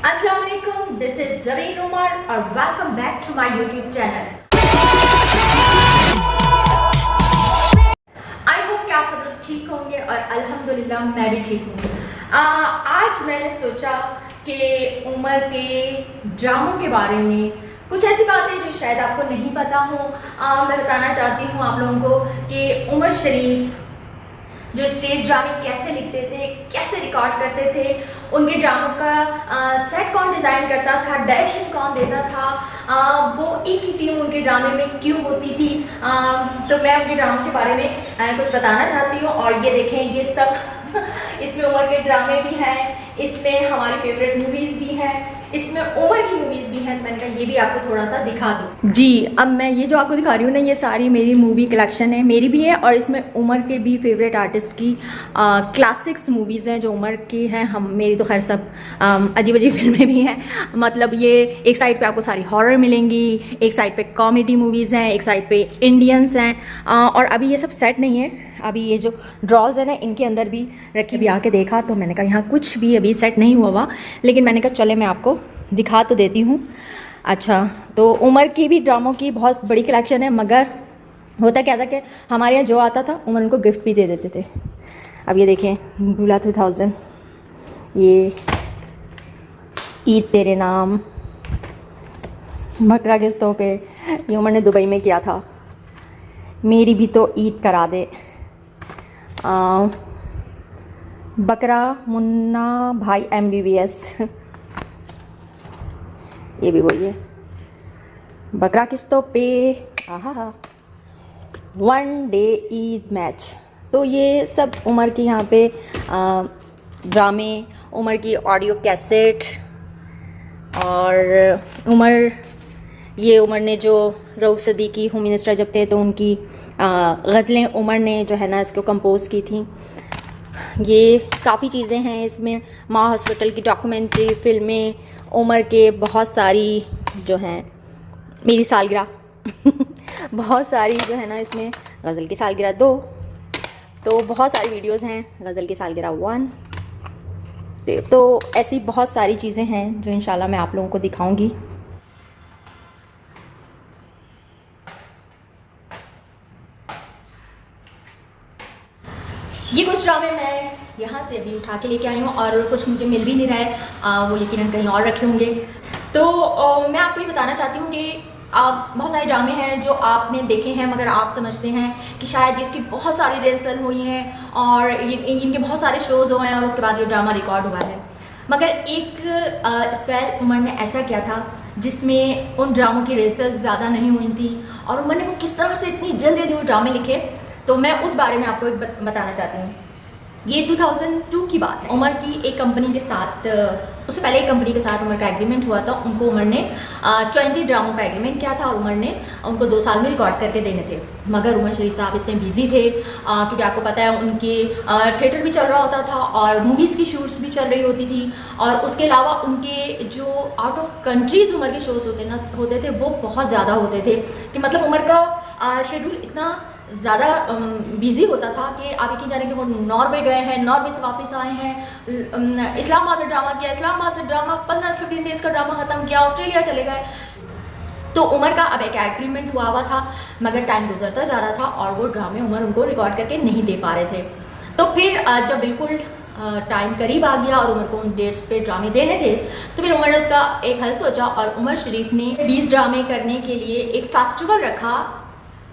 अस्सलाम वालेकुम, this is Zareen Umar और welcome back to my YouTube channel. I hope कि आप सब लोग ठीक होंगे और अल्हम्दुलिल्लाह मैं भी ठीक हूँ। आज मैंने सोचा कि उमर के ड्रामों के बारे में कुछ ऐसी बातें जो शायद आपको नहीं पता हो, मैं बताना चाहती हूँ आप लोगों को कि उमर शरीफ जो स्टेज ड्रामे कैसे लिखते थे, कैसे रिकॉर्ड करते थे, उनके ड्रामों का सेट कौन डिज़ाइन करता था, डायरेक्शन कौन देता था, वो एक ही टीम उनके ड्रामे में क्यों होती थी। तो मैं उनके ड्रामों के बारे में कुछ बताना चाहती हूँ। और ये देखें, ये सब इसमें उमर के ड्रामे भी हैं, इसमें हमारी फेवरेट मूवीज़ भी हैं, इसमें उमर की मूवीज़ भी हैं। तो मैंने कहा ये भी आपको थोड़ा सा दिखा दूँ। जी, अब मैं ये जो आपको दिखा रही हूँ ना, ये सारी मेरी मूवी कलेक्शन है, मेरी भी है और इसमें उमर के भी फेवरेट आर्टिस्ट की क्लासिक्स मूवीज़ हैं जो उमर की हैं। हम मेरी तो खैर सब अजीब अजीब फिल्में भी हैं। मतलब ये एक साइड पे आपको सारी हॉरर मिलेंगी, एक साइड पे कॉमेडी मूवीज़ हैं, एक साइड पे इंडियंस हैं। और अभी ये सब सेट नहीं है, अभी ये जो ड्रॉज है ना, इनके अंदर भी रखी भी आके देखा तो मैंने कहा यहाँ कुछ भी अभी सेट नहीं हुआ हुआ, लेकिन मैंने कहा चले मैं आपको दिखा तो देती हूँ। अच्छा, तो उमर की भी ड्रामों की बहुत बड़ी कलेक्शन है, मगर होता क्या था कि हमारे यहाँ जो आता था उमर उनको गिफ्ट भी दे देते थे। अब ये देखें, दूल्हा 2000, ये ईद तेरे नाम, बकरा किस्तों पे, ये उमर ने दुबई में किया था, मेरी भी तो ईद करा दे, बकरा मुन्ना भाई MBBS, ये भी वही है, बकरा किस्तों पे, आहा, वन डे ईद मैच। तो ये सब उमर की यहाँ पे ड्रामे, उमर की ऑडियो कैसेट, और उमर ने जो रऊफ सदीकी होम मिनिस्टर जब थे तो उनकी गज़लें उमर ने जो है ना इसको कंपोज़ की थी। ये काफ़ी चीज़ें हैं इसमें, माँ हॉस्पिटल की डॉक्यूमेंट्री, फिल्में, उमर के बहुत सारी जो हैं, मेरी सालगिरह बहुत सारी जो है ना इसमें, गज़ल की सालगिरह 2, तो बहुत सारी वीडियोस हैं, गज़ल की सालगिरह 1, तो ऐसी बहुत सारी चीज़ें हैं जो इंशाल्लाह मैं आप लोगों को दिखाऊंगी। ये कुछ ड्रामे मैं यहाँ से अभी उठा के लेके आई हूँ और कुछ मुझे मिल भी नहीं रहा है, वो यकीनन कहीं और रखे होंगे। तो मैं आपको ये बताना चाहती हूँ कि बहुत सारे ड्रामे हैं जो आपने देखे हैं, मगर आप समझते हैं कि शायद इसकी बहुत सारी रिहर्सल हुई हैं और इनके बहुत सारे शोज़ हुए हैं और उसके बाद ये ड्रामा रिकॉर्ड हुआ है। मगर एक स्पेल उमर ने ऐसा किया था जिसमें उन ड्रामों की रिहर्सल ज़्यादा नहीं हुई थी और उमर ने वो किस तरह से इतनी जल्दी वो ड्रामे लिखे, तो मैं उस बारे में आपको एक बताना चाहती हूँ। ये 2002 की बात है। उमर की एक कंपनी के साथ, उससे पहले एक कंपनी के साथ उमर का एग्रीमेंट हुआ था। उनको उमर ने 20 ड्रामों का एग्रीमेंट किया था और उमर ने उनको 2 साल में रिकॉर्ड करके देने थे। मगर उमर शरीफ साहब इतने बिजी थे क्योंकि आपको पता है उनके थिएटर भी चल रहा होता था और मूवीज़ की शूट्स भी चल रही होती थी, और उसके अलावा उनके जो आउट ऑफ कंट्रीज़ उमर के शोज़ होते थे वो बहुत ज़्यादा होते थे कि मतलब उमर का शेड्यूल इतना ज़्यादा बिजी होता था कि आप यकीन जाने कि वो नॉर्वे गए हैं, नॉर्वे से वापस आए हैं, इस्लामाबाद में ड्रामा किया, इस्लामाबाद से ड्रामा 15-15 डेज़ का ड्रामा ख़त्म किया, ऑस्ट्रेलिया चले गए। तो उमर का अब एक एग्रीमेंट हुआ था, मगर टाइम गुजरता जा रहा था और वो ड्रामे उमर उनको रिकॉर्ड करके नहीं दे पा रहे थे। तो फिर जब बिल्कुल टाइम करीब आ गया और उमर को उन डेट्स पे ड्रामे देने थे, तो फिर उमर ने उसका एक हल सोचा और उमर शरीफ ने 20 ड्रामे करने के लिए एक फेस्टिवल रखा।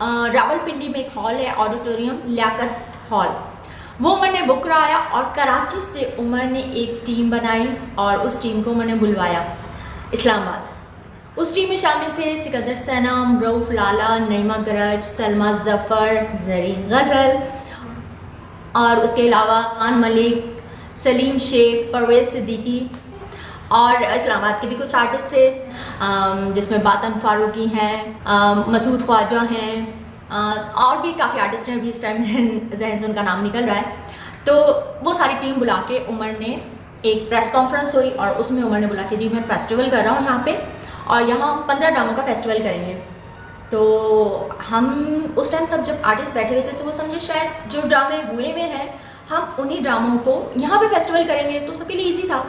रावलपिंडी में एक हॉल है, ऑडिटोरियम लियाकत हॉल, वो उमर ने बुक कराया और कराची से उमर ने एक टीम बनाई और उस टीम को उमर ने बुलवाया इस्लामाबाद। उस टीम में शामिल थे सिकंदर सनम, रऊफ लाला, नईमा गरज, सलमा जफ़र, जरीन गज़ल, और उसके अलावा खान मलिक, सलीम शेख, परवेज़ सिद्दीकी, और इस्लामाबाद के भी कुछ आर्टिस्ट थे जिसमें बातन फारूकी हैं, मसूद ख्वाजा हैं, और भी काफ़ी आर्टिस्ट हैं, अभी इस टाइम जहन से उनका नाम निकल रहा है। तो वो सारी टीम बुला के उमर ने एक प्रेस कॉन्फ्रेंस हुई और उसमें उमर ने बोला कि जी मैं फेस्टिवल कर रहा हूँ यहाँ पे और यहाँ 15 ड्रामों का फेस्टिवल करेंगे। तो हम उस टाइम सब जब आर्टिस्ट बैठे हुए थे तो वो समझे शायद जो ड्रामे हुए हैं हम उन्हीं ड्रामों को यहाँ पे फेस्टिवल करेंगे, तो सबके लिए ईजी था।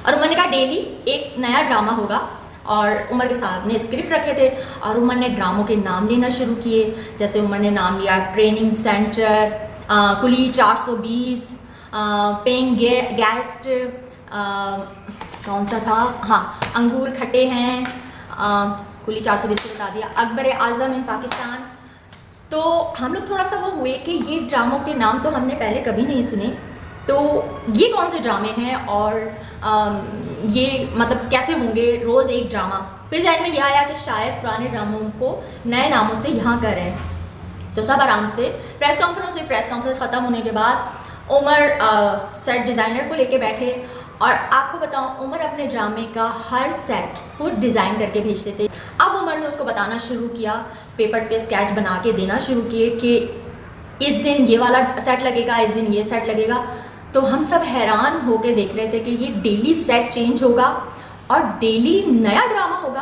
और उमर ने कहा डेली एक नया ड्रामा होगा, और उमर के साथ ने स्क्रिप्ट रखे थे और उमर ने ड्रामों के नाम लेना शुरू किए। जैसे उमर ने नाम लिया ट्रेनिंग सेंटर, कुली 420, पेइंग गेस्ट, कौन सा था, हाँ अंगूर खट्टे हैं, कुली 420 को बता दिया, अकबर आज़म इन पाकिस्तान। तो हम लोग थोड़ा सा वो हुए कि ये ड्रामों के नाम तो हमने पहले कभी नहीं सुने, तो ये कौन से ड्रामे हैं और ये मतलब कैसे होंगे रोज़ एक ड्रामा। फिर जहन में यह आया कि शायद पुराने ड्रामों को नए नामों से यहाँ करें। तो सब आराम से प्रेस कॉन्फ्रेंस ख़त्म होने के बाद उमर सेट डिज़ाइनर को लेके बैठे, और आपको बताऊं उमर अपने ड्रामे का हर सेट खुद डिज़ाइन करके भेजते थे। अब उमर ने उसको बताना शुरू किया, पेपर्स पे स्केच बना के देना शुरू किए कि इस दिन ये वाला सेट लगेगा, इस दिन ये सेट लगेगा। तो हम सब हैरान होके देख रहे थे कि ये डेली सेट चेंज होगा और डेली नया ड्रामा होगा।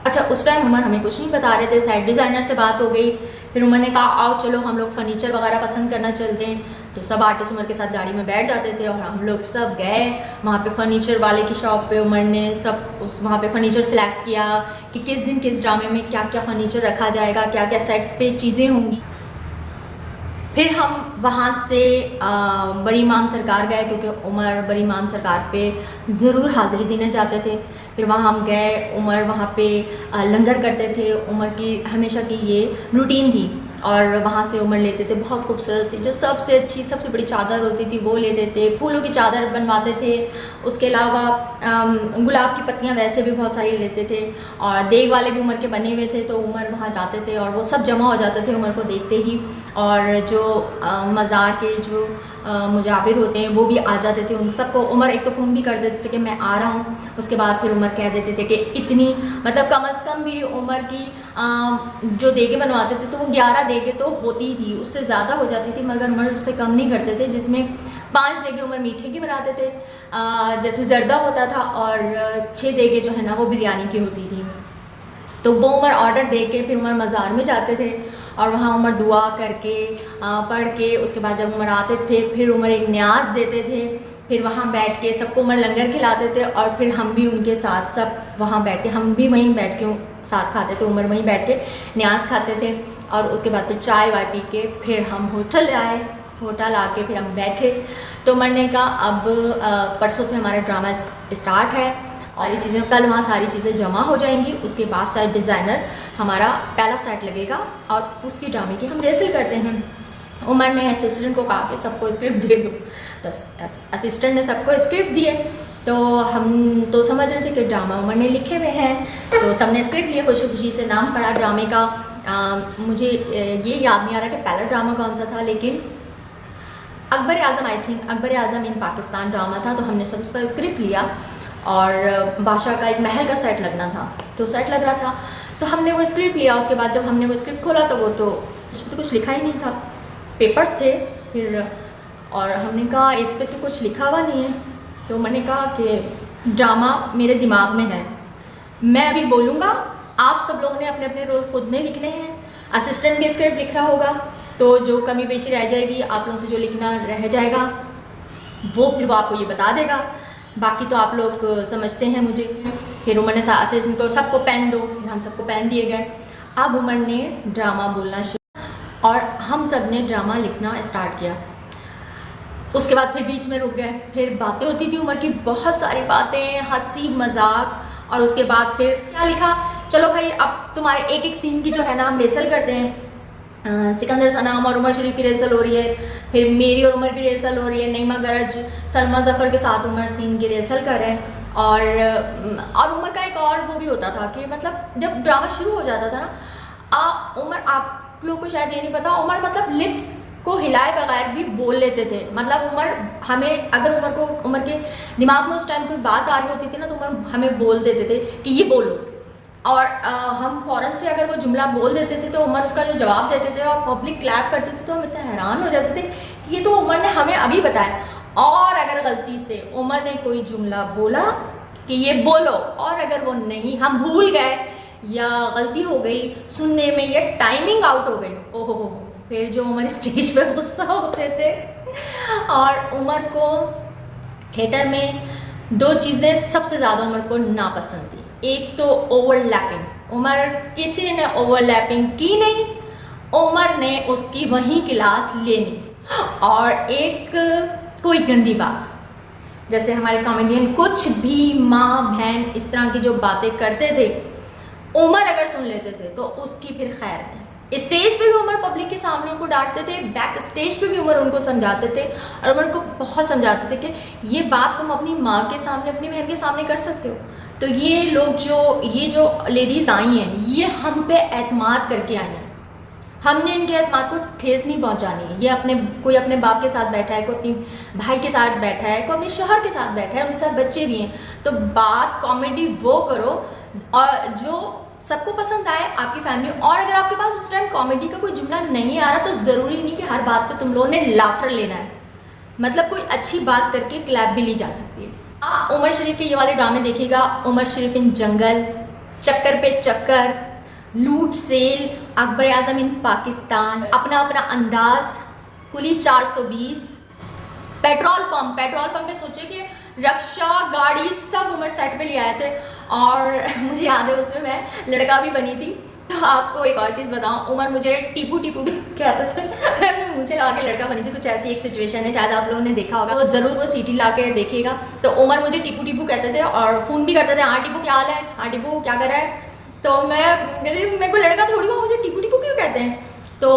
अच्छा, उस टाइम उमर हमें कुछ नहीं बता रहे थे, सेट डिज़ाइनर से बात हो गई। फिर उमर ने कहा आओ चलो हम लोग फर्नीचर वगैरह पसंद करना चलते हैं। तो सब आर्टिस्ट उमर के साथ गाड़ी में बैठ जाते थे और हम लोग सब गए वहाँ पे फर्नीचर वाले की शॉप पे। उमर ने सब वहाँ पे फर्नीचर सेलेक्ट किया कि किस दिन किस ड्रामे में क्या क्या फर्नीचर रखा जाएगा, क्या क्या सेट पे चीज़ें होंगी। फिर हम वहाँ से बड़ी इमाम सरकार गए, क्योंकि उमर बड़ी इमाम सरकार पे ज़रूर हाज़िरी देने जाते थे। फिर वहाँ हम गए, उमर वहाँ पे लंगर करते थे, उमर की हमेशा की ये रूटीन थी। और वहाँ से उमर लेते थे बहुत खूबसूरत सी जो सबसे अच्छी सबसे बड़ी चादर होती थी वो लेते थे, फूलों की चादर बनवाते थे। उसके अलावा गुलाब की पत्तियाँ वैसे भी बहुत सारी लेते थे, और देग वाले भी उमर के बने हुए थे। तो उमर वहाँ जाते थे और वो सब जमा हो जाते थे उमर को देखते ही, और जो मज़ार के जो मुजाबिर होते हैं वो भी आ जाते थे। उन सबको उमर एक तो फ़ोन भी कर देते थे कि मैं आ रहा हूँ। उसके बाद फिर उमर कह देते थे कि इतनी मतलब कम अज़ कम भी उमर की जो देगे बनवाते थे तो वो 11 देगे तो होती थी, उससे ज़्यादा हो जाती थी, मगर उमर उससे कम नहीं करते थे। जिसमें 5 देगे उमर मीठे की बनाते थे, जैसे जर्दा होता था, और 6 देगे जो है ना वो बिरयानी की होती थी। तो वो उमर ऑर्डर दे के फिर उमर मज़ार में जाते थे और वहाँ उमर दुआ करके पढ़ के उसके बाद जब उमर आते थे फिर उमर एक न्याज देते थे। फिर वहाँ बैठ के सबको उमर लंगर खिलाते थे, और फिर हम भी उनके साथ सब वहाँ बैठ के हम भी वहीं बैठ के साथ खाते थे। उमर वहीं बैठ के न्याज खाते थे, और उसके बाद फिर चाय वाय पी के फिर हम होटल आए। होटल आके फिर हम बैठे, तो उमर ने कहा अब परसों से हमारा ड्रामा स्टार्ट है और ये चीज़ें कल वहाँ सारी चीज़ें जमा हो जाएंगी। उसके बाद सेट डिज़ाइनर हमारा पहला सेट लगेगा और उसकी ड्रामे की हम रिहर्सल करते हैं। उमर ने असिस्टेंट को कहा कि सबको स्क्रिप्ट दे दो, तो असिस्टेंट ने सबको स्क्रिप्ट दिए। तो हम तो समझ रहे थे कि ड्रामा उमर ने लिखे हुए हैं, तो सबने स्क्रिप्ट लिए, खुशी खुशी से नाम पढ़ा ड्रामे का। मुझे ये याद नहीं आ रहा कि पहला ड्रामा कौन सा था, लेकिन Akbar Azam, I think Akbar Azam in Pakistan drama था। तो हमने सब उसका स्क्रिप्ट लिया, और बादशाह का एक महल का सेट लगना था, तो सेट लग रहा था, तो हमने वो स्क्रिप्ट लिया। उसके बाद जब हमने वो स्क्रिप्ट खोला तो वो तो उसमें तो कुछ लिखा ही नहीं था, पेपर्स थे। फिर और हमने कहा इस पे तो कुछ लिखा हुआ नहीं है। तो मैंने कहा कि ड्रामा मेरे दिमाग में है, मैं अभी बोलूँगा, आप सब लोगों ने अपने अपने रोल खुद ने लिखने हैं। असिस्टेंट भी स्क्रिप्ट लिख रहा होगा, तो जो कमी पेशी रह जाएगी आप लोगों से जो लिखना रह जाएगा वो फिर वो आपको ये बता देगा, बाकी तो आप लोग समझते हैं मुझे। फिर उमर ने असिस्टेंट को सबको पेन दो, फिर हम सबको पेन दिए गए। अब उमर ने ड्रामा बोलना शुरू और हम सब ने ड्रामा लिखना स्टार्ट किया। उसके बाद फिर बीच में रुक गए, फिर बातें होती थी उमर की, बहुत सारी बातें, हंसी मजाक। और उसके बाद फिर क्या लिखा, चलो भाई अब तुम्हारे एक एक सीन की जो है ना हम रिहर्सल करते हैं। सिकंदर सनाम और उमर शरीफ की रिहर्सल हो रही है, फिर मेरी और उमर की रिहर्सल हो रही है, नईमा गरज सलमा ज़फ़र के साथ उमर सीन की रिहर्सल कर रहे हैं। और उमर का एक और वो भी होता था कि मतलब जब ड्रामा शुरू हो जाता था ना, उमर आप लोग को शायद ये नहीं पता, उमर मतलब लिप्स को हिलाए बगैर भी बोल लेते थे। मतलब उमर हमें अगर उमर के दिमाग में उस टाइम कोई बात आ रही होती थी ना, तो उमर हमें बोल देते थे कि ये बोलो, और हम फ़ौरन से अगर वो जुमला बोल देते थे तो उमर उसका जो जवाब देते थे और पब्लिक क्लैप करते थे, तो हम इतना हैरान हो जाते थे कि ये तो उमर ने हमें अभी बताया। और अगर गलती से उमर ने कोई जुमला बोला कि ये बोलो, और अगर वो नहीं, हम भूल गए या गलती हो गई सुनने में, ये टाइमिंग आउट हो गई, ओहो हो, फिर जो उमर स्टेज पर गुस्सा होते थे। और उमर को थिएटर में दो चीज़ें सबसे ज़्यादा उमर को नापसंद थी। एक तो ओवरलैपिंग, उमर किसी ने ओवरलैपिंग की नहीं, उमर ने उसकी वहीं क्लास लेनी। और एक कोई गंदी बात, जैसे हमारे कॉमेडियन कुछ भी माँ बहन इस तरह की जो बातें करते थे, उमर अगर सुन लेते थे तो उसकी फिर खैर नहीं। स्टेज पे भी उमर पब्लिक के सामने उनको डांटते थे, बैक स्टेज पे भी उमर उनको समझाते थे, और उमर को बहुत समझाते थे कि ये बात तुम अपनी माँ के सामने, अपनी बहन के सामने कर सकते हो। तो ये लोग ये जो लेडीज़ आई हैं, ये हम पे एतमाद करके आई हैं। हमने इनके एतमाद को ठेस नहीं पहुंचानी है। ये कोई अपने बाप के साथ बैठा है, कोई अपनी भाई के साथ बैठा है, कोई अपने शौहर के साथ बैठा है, उनके साथ बच्चे भी हैं। तो बात कॉमेडी वो करो और जो सबको पसंद आए, आपकी फैमिली। और अगर आपके पास उस टाइम कॉमेडी का कोई जुमला नहीं आ रहा तो ज़रूरी नहीं कि हर बात पे तुम लोगों ने लाफ्टर लेना है। मतलब कोई अच्छी बात करके क्लैप भी ली जा सकती है। आप उमर शरीफ के ये वाले ड्रामे देखिएगा, उमर शरीफ इन जंगल, चक्कर पे चक्कर, लूट सेल, अकबर आजम इन पाकिस्तान, अपना अपना अंदाज, कुली 420, पेट्रोल पंप में सोचिए कि रक्षा गाड़ी सब उमर सेट पे ले आए थे। और मुझे याद है उसमें मैं लड़का भी बनी थी। तो आपको एक और चीज़ बताऊं, उमर मुझे टीपू टीपू भी कहते थे। मुझे लगा के लड़का बनी थी। कुछ ऐसी एक सिचुएशन है, शायद आप लोगों ने देखा होगा, तो ज़रूर वो सीटी ला के देखिएगा। तो उमर मुझे टीपू टीपू कहते थे और फ़ोन भी करते थे, हाँ टीपू क्या हाल है, हाँ टीपू क्या कर रहा है। तो मैं मेरे को लड़का थोड़ी हुआ, मुझे टीपू टीपू क्यों कहते हैं। तो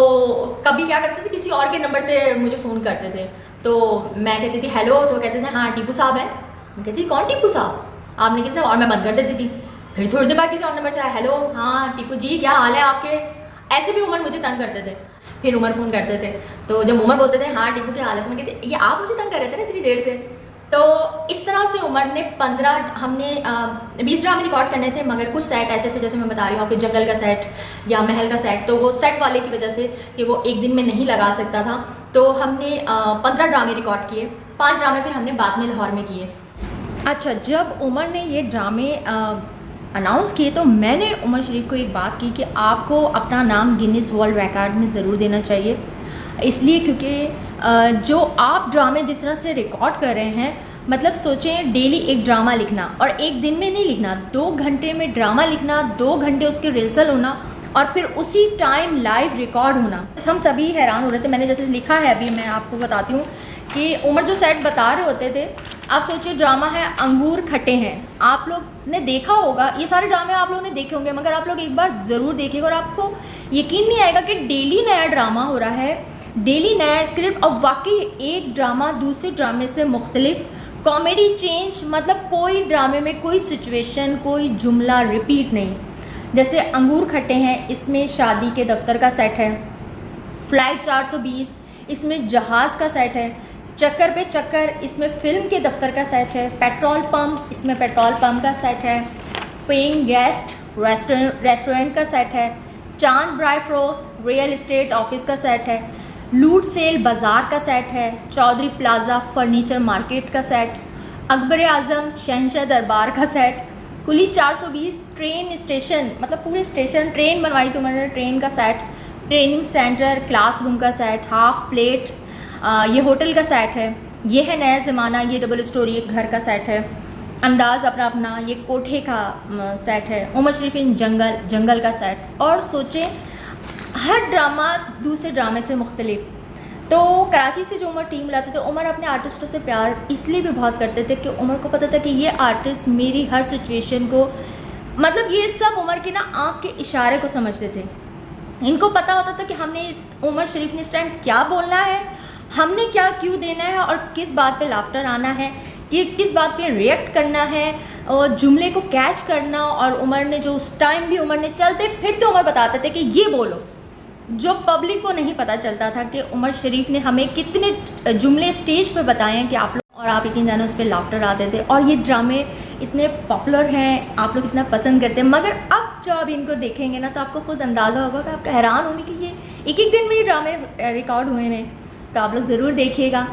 कभी क्या करते थे, किसी और के नंबर से मुझे फ़ोन करते थे। तो मैं कहती थी हेलो, तो कहते थे हाँ टीपू साहब है। मैं कहती थी कौन टीपू साहब, आपने किसी, और मैं बंद कर देती थी। फिर थोड़ी देर बाद किसी और नंबर से हेलो, हाँ टीपू जी क्या हाल है आपके। ऐसे भी उमर मुझे तंग करते थे। फिर उमर फ़ोन करते थे, तो जब उमर बोलते थे हाँ टीपू क्या हाल है, तो मैं कहती ये आप मुझे तंग कर रहे थे ना इतनी देर से। तो इस तरह से उमर ने 20 ड्रामे रिकॉर्ड करने थे, मगर कुछ सेट ऐसे थे, जैसे मैं बता रही हूँ आपके जंगल का सेट या महल का सेट, तो वो सेट वाले की वजह से कि वो एक दिन में नहीं लगा सकता था। तो हमने 15 ड्रामे रिकॉर्ड किए, 5 ड्रामे फिर हमने बाद में लाहौर में किए। अच्छा, जब उमर ने ये ड्रामे अनाउंस किए तो मैंने उमर शरीफ को एक बात की कि आपको अपना नाम गिनीज वर्ल्ड रिकॉर्ड में ज़रूर देना चाहिए। इसलिए क्योंकि जो आप ड्रामे जिस तरह से रिकॉर्ड कर रहे हैं, मतलब सोचें डेली एक ड्रामा लिखना, और एक दिन में नहीं लिखना, 2 घंटे में ड्रामा लिखना, 2 घंटे उसके रिहर्सल होना, और फिर उसी टाइम लाइव रिकॉर्ड होना। हम सभी हैरान हो रहे थे। मैंने जैसे लिखा है, अभी मैं आपको बताती हूँ कि उमर जो सेट बता रहे होते थे, आप सोचिए ड्रामा है अंगूर खट्टे हैं, आप लोग ने देखा होगा, ये सारे ड्रामे आप लोगों ने देखे होंगे, मगर आप लोग एक बार ज़रूर देखिएगा और आपको यकीन नहीं आएगा कि डेली नया ड्रामा हो रहा है, डेली नया स्क्रिप्ट, और वाकई एक ड्रामा दूसरे ड्रामे से मुख्तलिफ, कॉमेडी चेंज, मतलब कोई ड्रामे में कोई सिचुएशन, कोई जुमला रिपीट नहीं। जैसे अंगूर खट्टे हैं, इसमें शादी के दफ्तर का सेट है। फ्लाइट 420, इसमें जहाज़ का सेट है। चक्कर पे चक्कर, इसमें फिल्म के दफ्तर का सेट है। पेट्रोल पंप, इसमें पेट्रोल पंप का सेट है। पेइंग गेस्ट, रेस्टोरेंट का सेट है। चांद ब्राइफ्रोथ, रियल एस्टेट ऑफिस का सेट है। लूट सेल बाज़ार का सेट है। चौधरी प्लाजा फर्नीचर मार्केट का सेट। अकबर आज़म शहंशाह दरबार का सेट। कुली 420 ट्रेन स्टेशन, मतलब पूरे स्टेशन ट्रेन बनवाई थी उन्होंने, ट्रेन का सेट। ट्रेनिंग सेंटर, क्लासरूम का सेट। हाफ प्लेट, ये होटल का सेट है। ये है नया ज़माना, ये डबल स्टोरी एक घर का सेट है। अंदाज़ अपना अपना, ये कोठे का सेट है। उमर शरीफ इन जंगल का सेट। और सोचें हर ड्रामा दूसरे ड्रामे से मुख्तलिफ। तो कराची से जो उमर टीम लाते थे, उमर अपने आर्टिस्टों से प्यार इसलिए भी बहुत करते थे कि उमर को पता था कि ये आर्टिस्ट मेरी हर सिचुएशन को, मतलब ये सब उमर के ना आँख के इशारे को समझते थे। इनको पता होता था कि हमने इस उमर शरीफ ने इस टाइम क्या बोलना है, हमने क्या क्यों देना है, और किस बात पे लाफ्टर आना है, कि किस बात पे रिएक्ट करना है, और जुमले को कैच करना। और उमर ने जो उस टाइम भी उमर ने चलते फिरते उमर बताते थे कि ये बोलो, जो पब्लिक को नहीं पता चलता था कि उमर शरीफ ने हमें कितने जुमले स्टेज पे बताए हैं कि आप लोग, और आप यकीन जाने उस पर लाफ्टर आते थे। और ये ड्रामे इतने पॉपुलर हैं, आप लोग इतना पसंद करते हैं। मगर अब जब आप इनको देखेंगे ना, तो आपको खुद अंदाज़ा होगा कि आप हैरान होंगे कि ये एक दिन में ये ड्रामे रिकॉर्ड हुए हैं। तो आप लोग ज़रूर देखिएगा।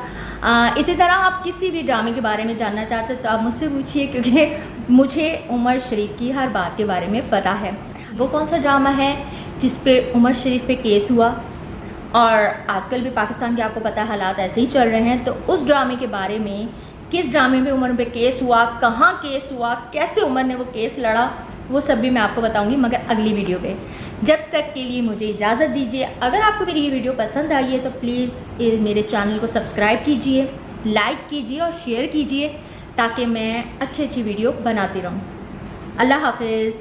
इसी तरह आप किसी भी ड्रामे के बारे में जानना चाहते हैं तो आप मुझसे पूछिए, क्योंकि मुझे उमर शरीफ की हर बात के बारे में पता है। वो कौन सा ड्रामा है जिस पे उमर शरीफ पे केस हुआ, और आजकल भी पाकिस्तान के आपको पता है हालात ऐसे ही चल रहे हैं, तो उस ड्रामे के बारे में किस ड्रामे में उमर पे केस हुआ, कहाँ केस हुआ, कैसे उमर ने वो केस लड़ा, वो सब भी मैं आपको बताऊंगी मगर अगली वीडियो पे। जब तक के लिए मुझे इजाज़त दीजिए। अगर आपको मेरी ये वीडियो पसंद आई है तो प्लीज़ मेरे चैनल को सब्सक्राइब कीजिए, लाइक कीजिए और शेयर कीजिए ताकि मैं अच्छी वीडियो बनाती रहूँ। अल्लाह हाफिज़।